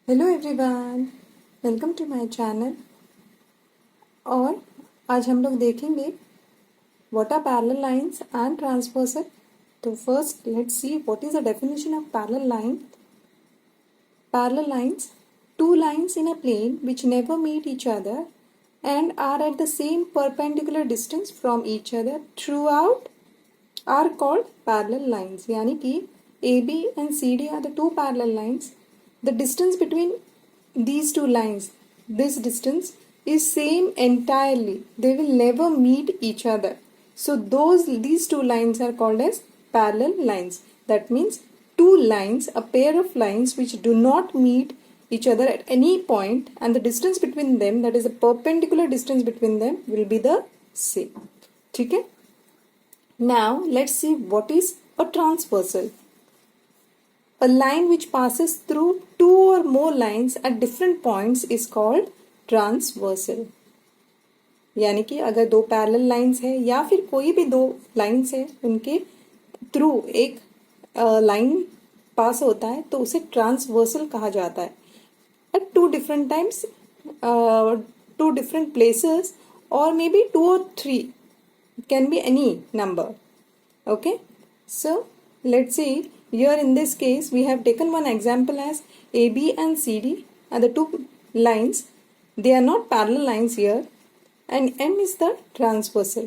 Hello everyone, welcome to my channel. और आज हम लोग देखेंगे what are parallel lines and transversal. तो first let's see what is the definition of parallel line. Parallel lines, two lines in a plane which never meet each other and are at the same perpendicular distance from each other throughout are called parallel lines। यानी कि AB and CD are the two parallel lines. The distance between these two lines, this distance is same entirely. They will never meet each other. So these two lines are called as parallel lines. That means two lines, a pair of lines which do not meet each other at any point, and the distance between them, that is the perpendicular distance between them, will be the same. ठीक है? Now let's see what is a transversal. A line which passes through two or more lines at different points is called transversal. यानी कि अगर दो parallel lines है या फिर कोई भी दो लाइंस है, उनके थ्रू एक लाइन पास होता है तो उसे ट्रांसवर्सल कहा जाता है। At two different times, two different places, or maybe two or three, it can be any number. Okay, so let's see. Here in this case we have taken one example as AB and CD are the two lines. They are not parallel lines here, and M is the transversal.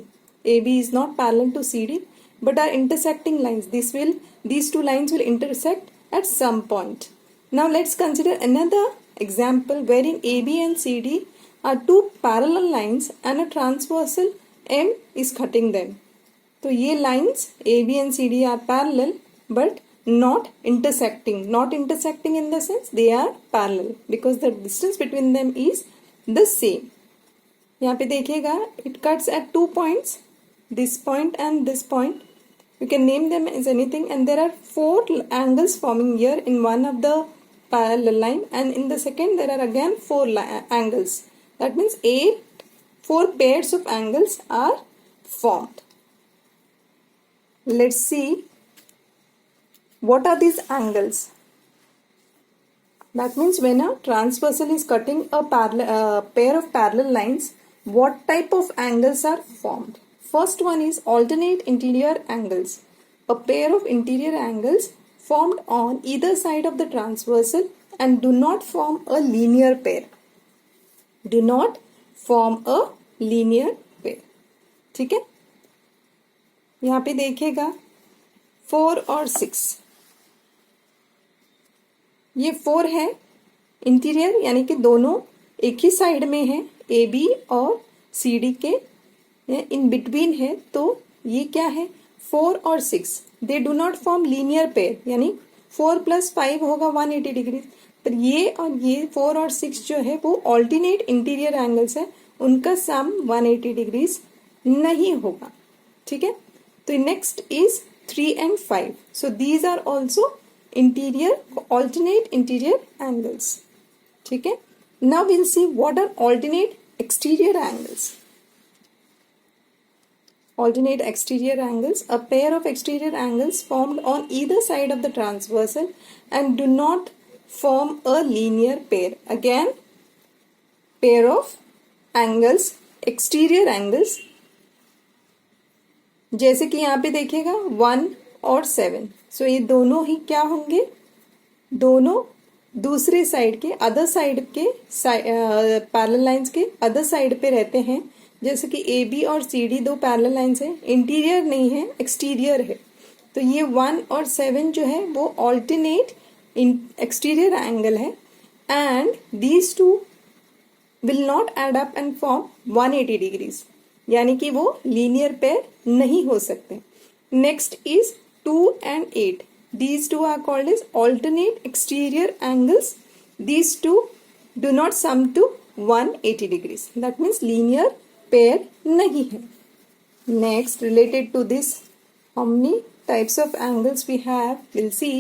AB is not parallel to CD but are intersecting lines. These two lines will intersect at some point. Now let's consider another example wherein AB and CD are two parallel lines and a transversal M is cutting them. तो ये lines AB and CD are parallel but not intersecting. Not intersecting in the sense they are parallel because the distance between them is the same. यहाँ पे देखिएगा, it cuts at 2 points, this point and this point. You can name them as anything, and there are 4 angles forming here in one of the parallel line, and in the second there are again 4 angles. That means 4 pairs of angles are formed. Let's see what are these angles. That means when a transversal is cutting a pair of parallel lines, what type of angles are formed? First one is alternate interior angles. A pair of interior angles formed on either side of the transversal and do not form a linear pair. Do not form a linear pair. ठीक है? यहाँ पे देखिएगा 4 और 6. ये 4 है interior, यानी कि दोनों एक ही साइड में है, AB और CD के इन बिटवीन है। तो ये क्या है, 4 और 6 they do not form linear pair, यानी 4 + 5 होगा 180 डिग्री। पर ये और ये 4 और 6 जो है वो ऑल्टरनेट इंटीरियर एंगल्स है, उनका सम 180 डिग्रीज नहीं होगा। ठीक है, तो next is 3 and 5. So these are also alternate interior angles. ठीक है, now we'll see what are alternate exterior angles. Alternate exterior angles, a pair of exterior angles formed on either side of the transversal and do not form a linear pair. Again, pair of angles, exterior angles, जैसे कि यहाँ पे देखिएगा 1 और 7। सो ये दोनों ही क्या होंगे, दोनों दूसरे साइड के अदर साइड के पैरेलल लाइंस के अदर साइड पे रहते हैं। जैसे कि AB और CD दो पैरेलल लाइंस हैं, इंटीरियर नहीं है, एक्सटीरियर है। तो ये 1 और 7 जो है वो ऑल्टरनेट एक्सटीरियर एंगल है, and these two will not add up and form 180 degrees, यानी कि वो लीनियर पेयर नहीं हो सकते। Next is 2 and 8. These two are called as alternate exterior angles. These two do not sum to 180 degrees. That means linear pair नहीं है। Next, related to this, how many types of angles we have? We'll see.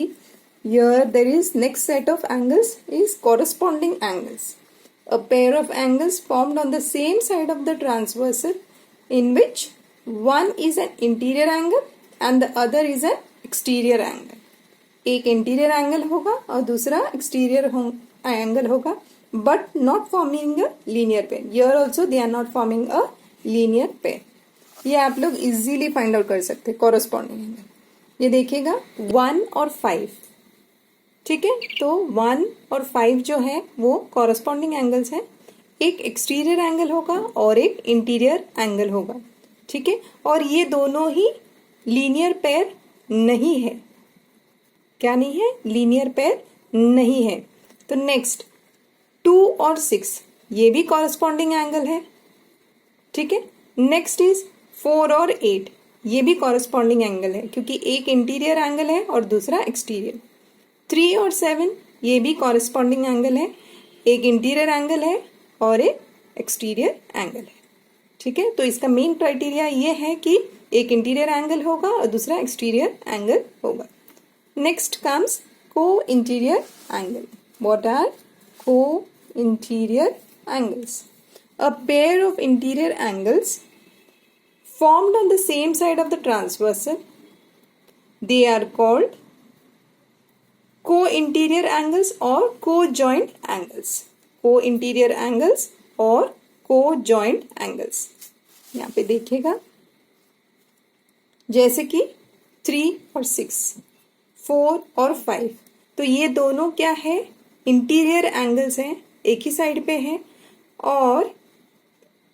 Here there is next set of angles is corresponding angles. A pair of angles formed on the same side of the transversal in which one is an interior angle and the other is an exterior angle. एक interior angle होगा और दूसरा exterior angle होगा but not forming a linear pair. Here also they are not forming a linear pair. ये आप लोग easily find out कर सकते हैं कॉरस्पॉन्डिंग एंगल. ये देखिएगा 1 और 5. ठीक है, तो 1 और 5 जो है वो कॉरस्पॉन्डिंग एंगल्स हैं. एक एक्सटीरियर एंगल होगा और एक इंटीरियर एंगल होगा. ठीक है, और ये दोनों ही लीनियर पेयर नहीं है. क्या नहीं है? लीनियर पेयर नहीं है. तो नेक्स्ट 2 और 6 ये भी कॉरस्पॉन्डिंग एंगल है. ठीक है, नेक्स्ट इज 4 और 8 ये भी कॉरस्पॉन्डिंग एंगल है क्योंकि एक इंटीरियर एंगल है और दूसरा एक्सटीरियर. 3 और 7 ये भी कॉरस्पॉन्डिंग एंगल है. एक इंटीरियर एंगल है और एक एक्सटीरियर एंगल है. ठीक है, तो इसका मेन क्राइटेरिया ये है कि एक इंटीरियर एंगल होगा और दूसरा एक्सटीरियर एंगल होगा. नेक्स्ट कम्स को इंटीरियर एंगल. व्हाट आर को interior angles? A pair of interior angles formed on the same side of the transversal, they are called co-interior angles or co-joint angles. Co-interior angles और co-joint angles. यहाँ पे देखिएगा जैसे कि 3 और 6, 4 और 5, तो ये दोनों क्या है? इंटीरियर एंगल्स हैं, एक ही साइड पे हैं. और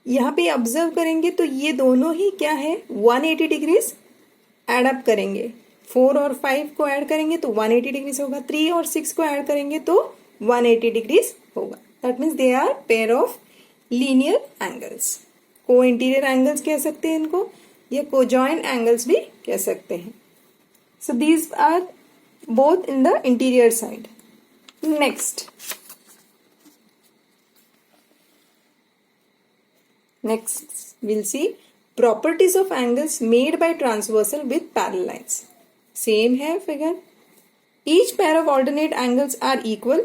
यहाँ पे ऑब्जर्व करेंगे तो ये दोनों ही क्या है? 180 डिग्रीज एड अप करेंगे. 4 और 5 को ऐड करेंगे तो 180 डिग्रीज होगा. 3 और 6 को ऐड करेंगे तो 180 डिग्रीज होगा. That means they are pair of linear angles. को इंटीरियर एंगल्स कह सकते हैं इनको, या कोजॉइंट एंगल्स भी कह सकते हैं. So these are both in the interior side. Next, we'll see properties of angles made by transversal with parallel lines. Same है figure. Each pair of alternate angles are equal.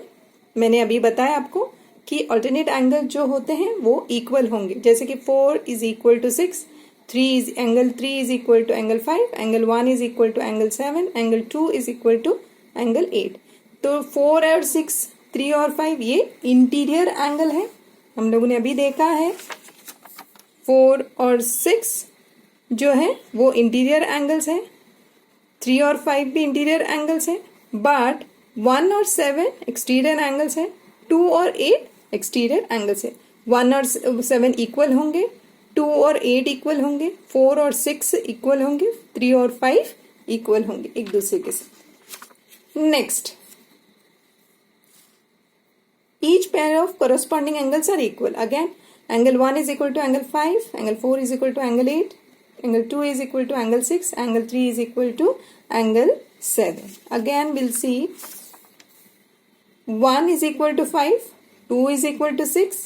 मैंने अभी बताया आपको कि alternate angle जो होते हैं वो equal होंगे. जैसे कि 4 is equal to 6, angle 3 is equal to angle 5, angle 1 is equal to angle 7, angle 2 is equal to angle 8. तो 4 और 6, 3 और 5 ये इंटीरियर एंगल है. हम लोगों ने अभी देखा है 4 और 6 जो है वो इंटीरियर एंगल्स हैं. 3 और 5 भी इंटीरियर एंगल्स हैं. बट 1 और 7 एक्सटीरियर एंगल्स हैं. 2 और 8 एक्सटीरियर एंगल्स हैं. 1 और 7 इक्वल होंगे, 2 और 8 इक्वल होंगे, 4 और 6 इक्वल होंगे, 3 और 5 इक्वल होंगे एक दूसरे के साथ. Next, each pair of corresponding angles are equal. Again, angle 1 is equal to angle 5, angle 4 is equal to angle 8, angle 2 is equal to angle 6, angle 3 is equal to angle 7. Again, we'll see 1 is equal to 5, 2 is equal to 6,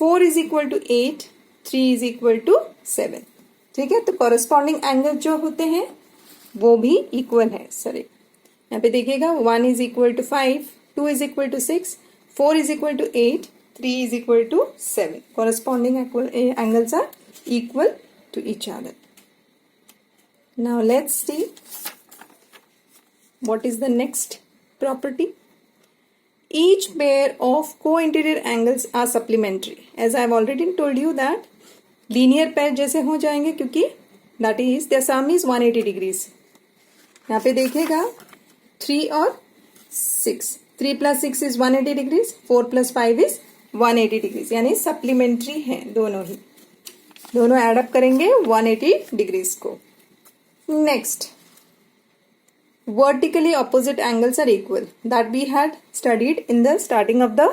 4 is equal to 8, 3 is equal to 7. ठीक है, तो corresponding angle जो होते हैं वो भी equal है. Sorry, यहाँ पे देखिएगा 1 is equal to 5, 2 is equal to 6, 4 is equal to 8, 3 is equal to 7. Corresponding angles are equal to each other. Now let's see what is the next property. Each pair of co-interior angles are supplementary. As I have already told you that linear pair जैसे हो जाएंगे क्योंकि that is their sum is 180 degrees. यहाँ पे देखिएगा 3 और 6. 3 plus 6 is 180 degrees, 4 plus 5 is 180 degrees. यानी supplementary हैं दोनों ही. दोनों एड अप करेंगे 180 डिग्रीज को. Next, vertically opposite angles are equal. That we had studied in the starting of the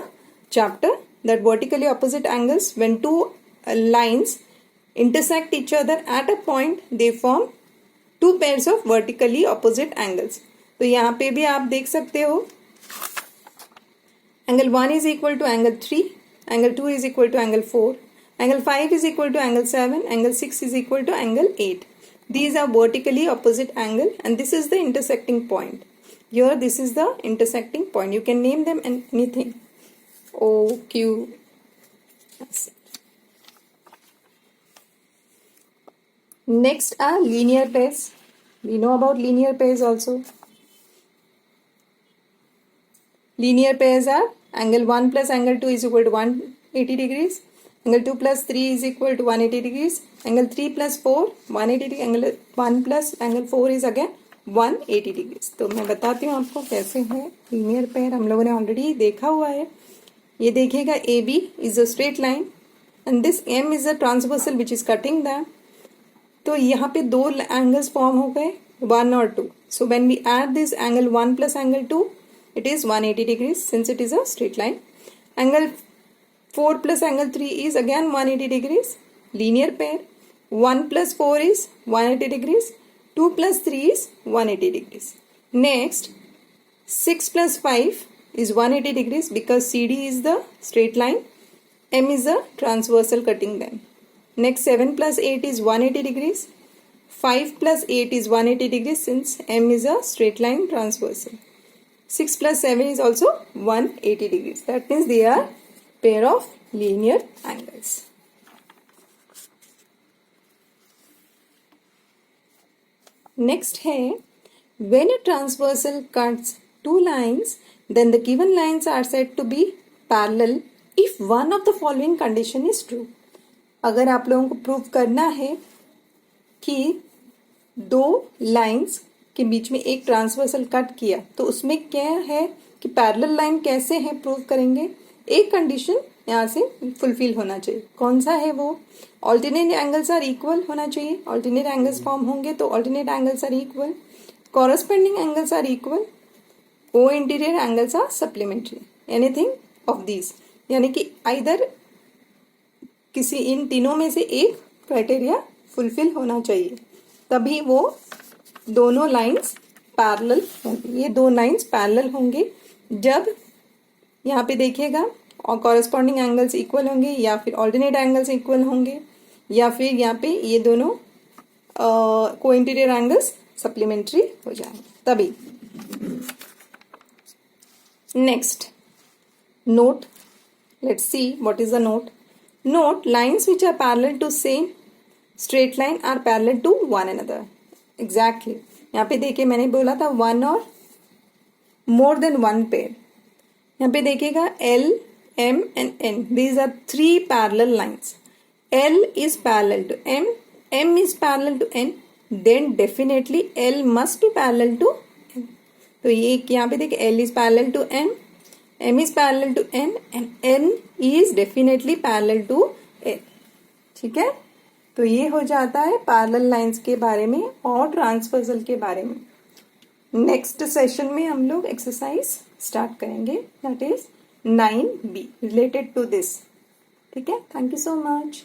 chapter, that vertically opposite angles, when two lines intersect each other at a point, they form two pairs of vertically opposite angles. तो यहाँ पे भी आप देख सकते हो angle 1 is equal to angle 3, angle 2 is equal to angle 4, angle 5 is equal to angle 7, angle 6 is equal to angle 8. These are vertically opposite angle and this is the intersecting point. Here this is the intersecting point. You can name them anything. O, Q. Next are linear pairs. We know about linear pairs also. Linear pairs are angle 1 plus angle 2 is equal to 180 degrees, angle 2 plus 3 is equal to 180 degrees, angle 3 plus 4 180 degree, angle 1 plus angle 4 is again 180 degrees. तो मैं बताती हूँ आपको कैसे है linear pair, हम लोगों ने ऑलरेडी देखा हुआ है। ये देखिएगा A B is a straight line and this M is a transversal which is cutting them. तो यहाँ पे दो एंगल्स फॉर्म हो गए 1 और 2। So when we add this angle 1 plus angle 2 it is 180 degrees since it is a straight line. Angle 4 plus angle 3 is again 180 degrees. Linear pair. 1 plus 4 is 180 degrees. 2 plus 3 is 180 degrees. Next, 6 plus 5 is 180 degrees because CD is the straight line. M is a transversal cutting them. Next, 7 plus 8 is 180 degrees. 5 plus 8 is 180 degrees since M is a straight line transversal. 6 plus 7 is also 180 degrees. That means they are pair of linear angles. Next है, when a transversal cuts two lines, then the given lines are said to be parallel if one of the following condition is true. अगर आप लोगों को prove करना है कि दो lines के बीच में एक ट्रांसवर्सल कट किया तो उसमें क्या है कि पैरेलल लाइन कैसे है प्रूव करेंगे। एक कंडीशन यहाँ से फुलफिल होना चाहिए। कौन सा है वो? ऑल्टरनेट एंगल्स आर इक्वल होना चाहिए। ऑल्टरनेट एंगल्स फॉर्म होंगे तो alternate angles are equal, corresponding angles are equal, co interior angles are supplementary, anything of this, यानी कि आइदर किसी इन तीनों में से एक क्राइटेरिया फुलफिल होना चाहिए, तभी वो दोनों लाइंस पैरेलल होंगे। ये दो लाइंस पैरेलल होंगे जब यहाँ पे देखिएगा और कॉरेस्पॉन्डिंग एंगल्स इक्वल होंगे, या फिर ऑल्टरनेट एंगल्स इक्वल होंगे, या फिर यहाँ पे ये दोनों को इंटीरियर एंगल्स सप्लीमेंट्री हो जाएंगे तभी। Next, note, let's see what is the note. Note, lines which are parallel to same straight line are parallel to one another. Exactly यहाँ पे देखिए मैंने बोला था वन और मोर देन वन पेयर। यहाँ पे देखिएगा L, M and N, these are three parallel lines. L is parallel to M, M is parallel to N, then definitely L must be parallel to N. तो ये यहाँ पे देखिए L is parallel to M, M is parallel to N and N is definitely parallel to L. ठीक है, तो ये हो जाता है पैरेलल लाइंस के बारे में और ट्रांसवर्सल के बारे में। नेक्स्ट सेशन में हम लोग एक्सरसाइज स्टार्ट करेंगे, that is 9B related to this. ठीक है, थैंक यू सो मच।